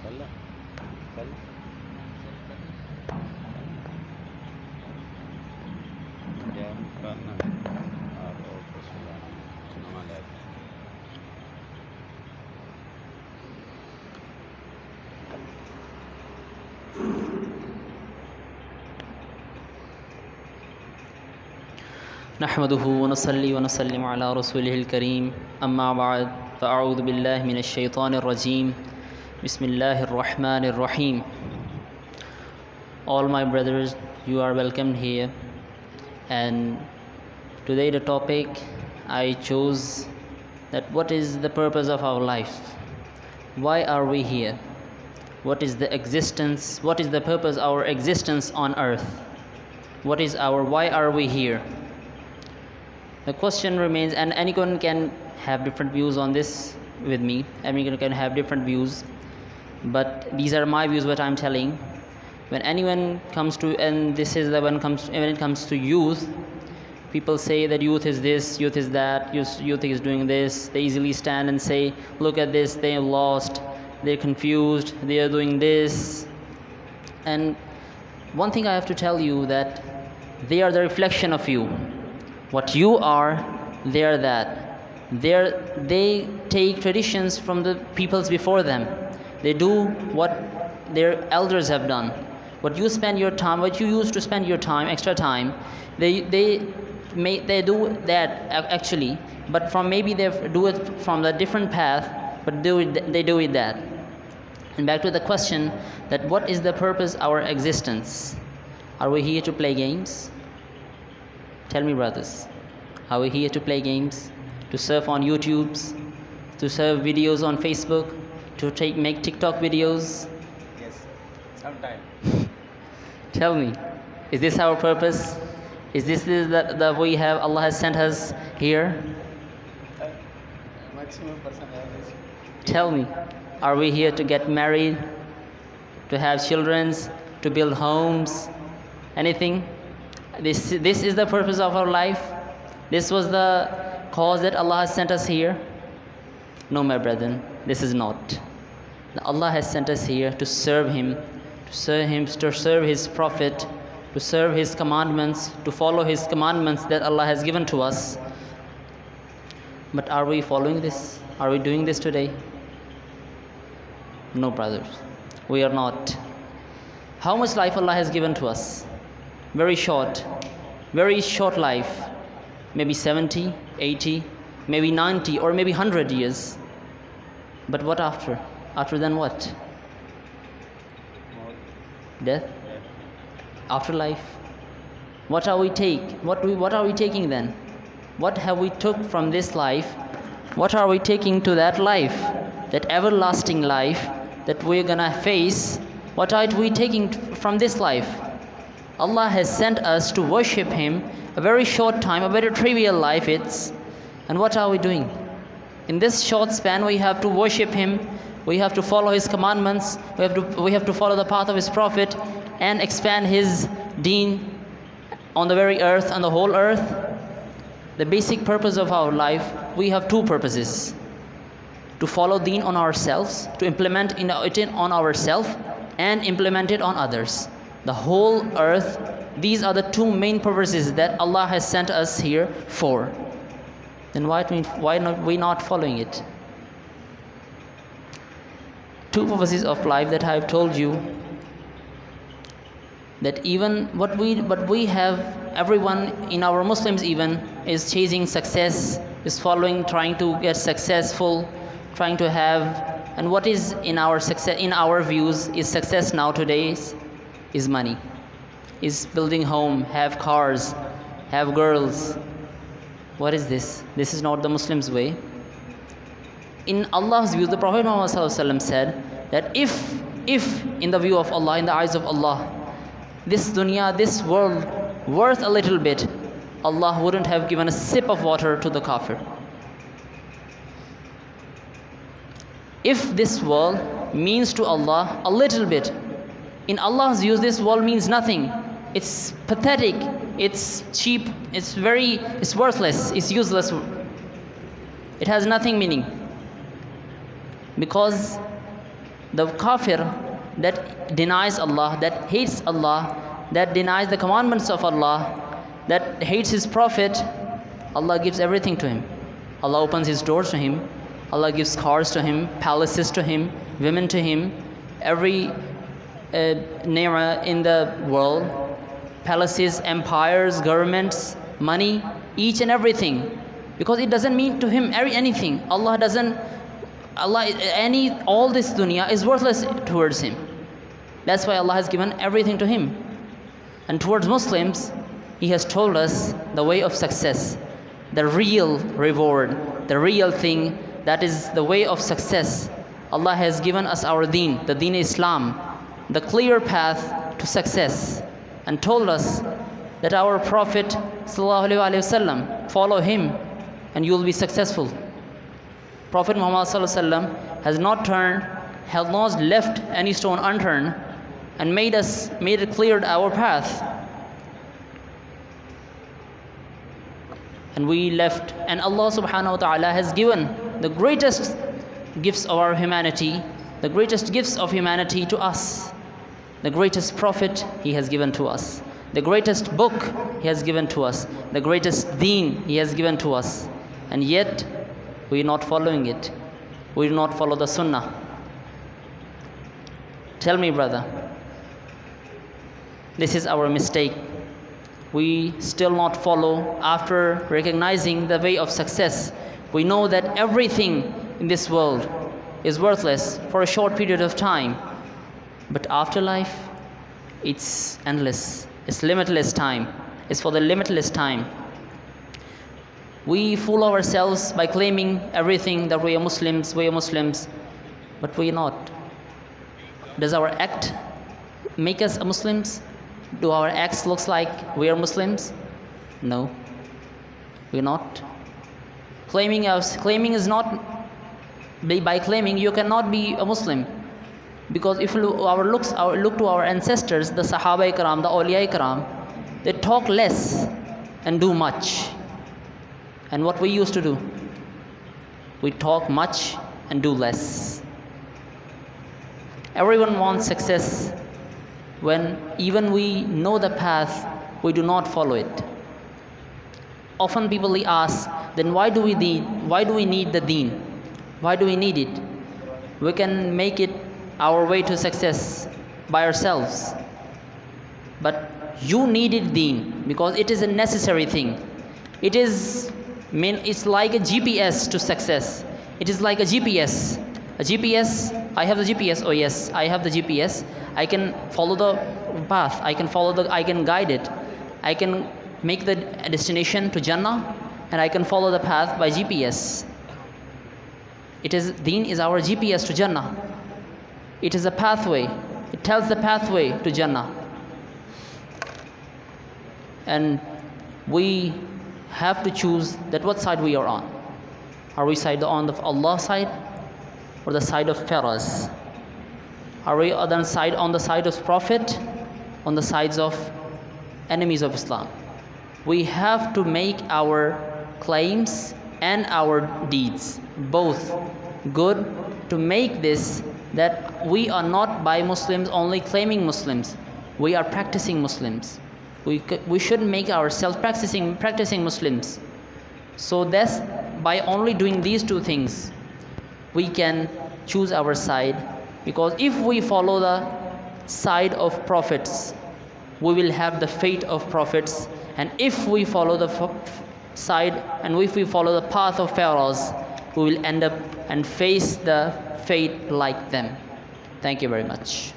चल चल क्या करना और कुछ सुना ले नहमदुहु व नसल्ली व नसल्लिमु अला रसूलिहिल करीम अम्मा बाद फ़अऊज़ु बिल्लाहि मिनश शैतानिर रजीम बिस्मिल्लाहिर रहमानिर रहीम. All my brothers, you are welcome here, and today the topic I chose that what is the purpose of our life? Why are we here? What is the existence? What is the purpose of our existence on earth? What is our why are we here? The question remains, and anyone can have different views on this with me. Anyone can have different views, but these are my views what I'm telling. When anyone comes to, and this is the when it comes to youth, people say that youth is this, youth is that, youth is doing this. They easily stand and say, look at this, they are lost, they're confused, they are doing this. And one thing I have to tell you, that they are the reflection of you. What you are, they are that. They take traditions from the peoples before them. They do what their elders have done. What you spend your time, what you used to spend your time, extra time, they do that actually, but from maybe they do it from a different path, but they do it that. And back to the question, that what is the purpose of our existence? Are we here to play games? Tell me, brothers, are we here to play games, to surf on YouTubes, to serve videos on Facebook, to make TikTok videos? Yes, sometime. Tell me, is this our purpose? Is this the we have, Allah has sent us here? Maximum person has. Tell me, are we here to get married, to have children, to build homes, anything? This is the purpose of our life? This was the cause that Allah has sent us here? No, my brethren, this is not. Allah has sent us here to serve Him, to serve His Prophet, to serve His commandments, to follow His commandments that Allah has given to us. But are we following this? Are we doing this today? No, brothers, we are not. How much life Allah has given to us? Very short life. Maybe 70, 80, maybe 90, or maybe 100 years. But what after? After then what? Death? Afterlife? What are we What are we taking then? What have we took from this life? What are we taking to that life? That everlasting life that we're gonna face? What are we taking from this life? Allah has sent us to worship Him a very short time, a very trivial life it's. And what are we doing? In this short span, we have to worship Him, we have to follow His commandments, we have to follow the path of His Prophet and expand His deen on the very earth, on the whole earth. The basic purpose of our life, we have two purposes: to follow deen on ourselves, to implement it on ourselves, and implement it on others. The whole earth, these are the two main purposes that Allah has sent us here for. Then why not we not following it? Two purposes of life that I have told you, that even what we have, everyone in our Muslims even is chasing success, is following, trying to get successful, trying to have. And what is in our success, in our views, is success now today is money, is building home, have cars, have girls. What is this? This is not the Muslims' way. In Allah's view, the Prophet Muhammad said that if in the view of Allah, in the eyes of Allah, this dunya, this world worth a little bit, Allah wouldn't have given a sip of water to the kafir. If this world means to Allah a little bit, in Allah's view, this world means nothing. It's pathetic, it's cheap, it's worthless, it's useless. It has nothing meaning. Because The kafir that denies Allah, that hates Allah, that denies the commandments of Allah, that hates his prophet, Allah gives everything to him. Allah opens his doors to him. Allah gives cars to him, palaces to him, women to him, every ni'mah in the world, palaces, empires, governments, money, each and everything. Because it doesn't mean to him anything. All this dunya is worthless towards him. That's why Allah has given everything to him. And towards Muslims, He has told us the way of success, the real reward, the real thing, that is the way of success. Allah has given us our deen, the deen Islam, the clear path to success, and told us that our Prophet ﷺ, follow him and you will be successful. Prophet Muhammad ﷺ has not left any stone unturned and made it clear our path. And we left, and Allah subhanahu wa ta'ala has given the greatest gifts of our humanity, the greatest gifts of humanity to us. The greatest prophet He has given to us. The greatest book He has given to us. The greatest deen He has given to us. And yet, we are not following it. We do not follow the sunnah. Tell me, brother, this is our mistake. We still not follow after recognizing the way of success. We know that everything in this world is worthless for a short period of time. But afterlife, it's endless. It's limitless time. It's for the limitless time. We fool ourselves by claiming everything that we are Muslims, but we are not. Does our act make us Muslims? Do our acts looks like we are Muslims? No, we're not. Claiming is not, by claiming you cannot be a Muslim. Because if you look to our ancestors, the Sahaba Ikram, the Awliya Ikram, they talk less and do much. And what we used to do? We talk much and do less. Everyone wants success. When even we know the path, we do not follow it. Often people ask, then why do we need the deen? Why do we need it? We can make it our way to success by ourselves. But you needed deen because it is a necessary thing. It's like a GPS to success. It is like a GPS. A GPS, I have the GPS. Oh yes, I have the GPS. I can follow the path. I can guide it. I can make the destination to Jannah, and I can follow the path by GPS. Deen is our GPS to Jannah. It is a pathway. It tells the pathway to Jannah. And we have to choose that what side we are on. Are we on the Allah side or the side of Pharaohs? Are we on the side of Prophet, on the sides of enemies of Islam? We have to make our claims and our deeds both good, to make this that we are not by Muslims only claiming Muslims. We are practicing Muslims. We should make ourselves practicing Muslims. So that's by only doing these two things, we can choose our side. Because if we follow the side of prophets, we will have the fate of prophets. And if we follow the side and if we follow the path of pharaohs, we will end up and face the fate like them. Thank you very much.